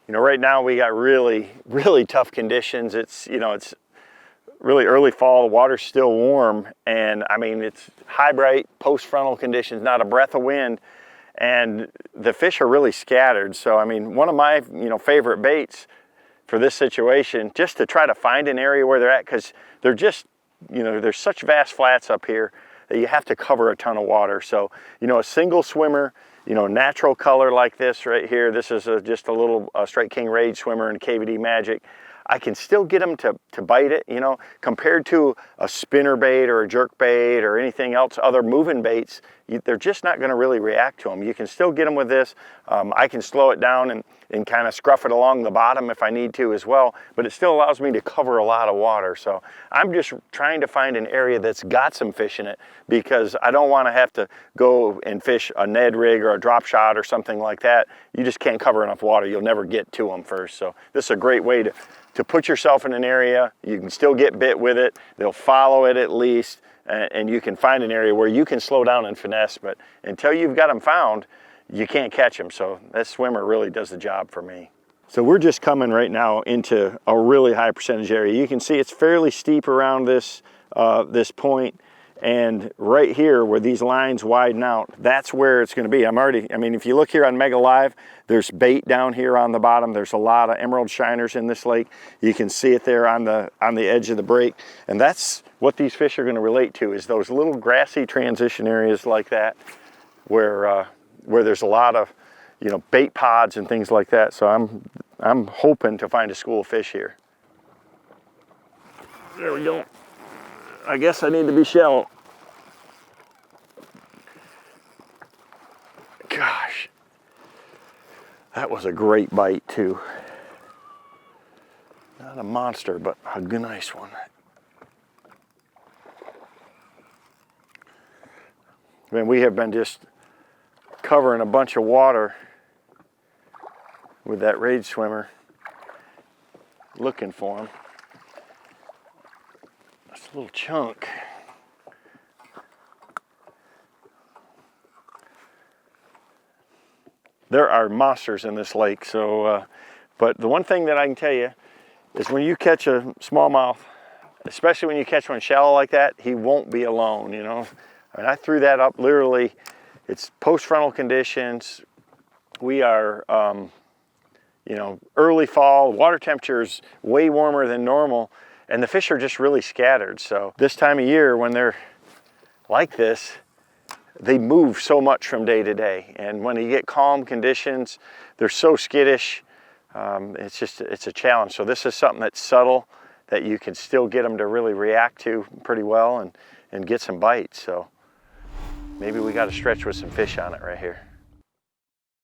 You know, right now we got really tough conditions. It's, you know, it's really early fall, the water's still warm, and I mean, it's high bright, post-frontal conditions, not a breath of wind, and the fish are really scattered. So, I mean, one of my, you know, favorite baits for this situation, just to try to find an area where they're at, because they're just, you know, there's such vast flats up here that you have to cover a ton of water. So, you know, a single swimmer, you know, natural color like this right here, this is just a little Strike King Rage swimmer in KVD Magic. I can still get them to bite it, you know, compared to a spinnerbait or a jerkbait or anything else, other moving baits, they're just not going to really react to them. You can still get them with this. I can slow it down and kind of scruff it along the bottom if I need to as well, but it still allows me to cover a lot of water. So I'm just trying to find an area that's got some fish in it, because I don't want to have to go and fish a Ned rig or a drop shot or something like that. You just can't cover enough water. You'll never get to them first. So this is a great way to put yourself in an area. You can still get bit with it. They'll follow it at least, and you can find an area where you can slow down and finesse, but until you've got them found, you can't catch them. So that swimmer really does the job for me. So we're just coming right now into a really high percentage area. You can see it's fairly steep around this, this point. And right here where these lines widen out, that's where it's going to be. I mean, if you look here on Mega Live, there's bait down here on the bottom. There's a lot of emerald shiners in this lake. You can see it there on the edge of the break. And that's what these fish are going to relate to, is those little grassy transition areas like that, where there's a lot of, you know, bait pods and things like that. So I'm hoping to find a school of fish here. There we go. I guess I need to be shallow. Gosh, that was a great bite too. Not a monster, but a good, nice one. I mean, we have been just covering a bunch of water with that Rage swimmer, looking for him. That's a little chunk. There are monsters in this lake, so, but the one thing that I can tell you is when you catch a smallmouth, especially when you catch one shallow like that, he won't be alone, you know. I mean, I threw that up literally, it's post-frontal conditions. We are, you know, early fall, water temperature is way warmer than normal, and the fish are just really scattered. So this time of year when they're like this, they move so much from day to day. And when you get calm conditions, they're so skittish. It's a challenge. So this is something that's subtle that you can still get them to really react to pretty well and get some bites. So maybe we got to stretch with some fish on it right here.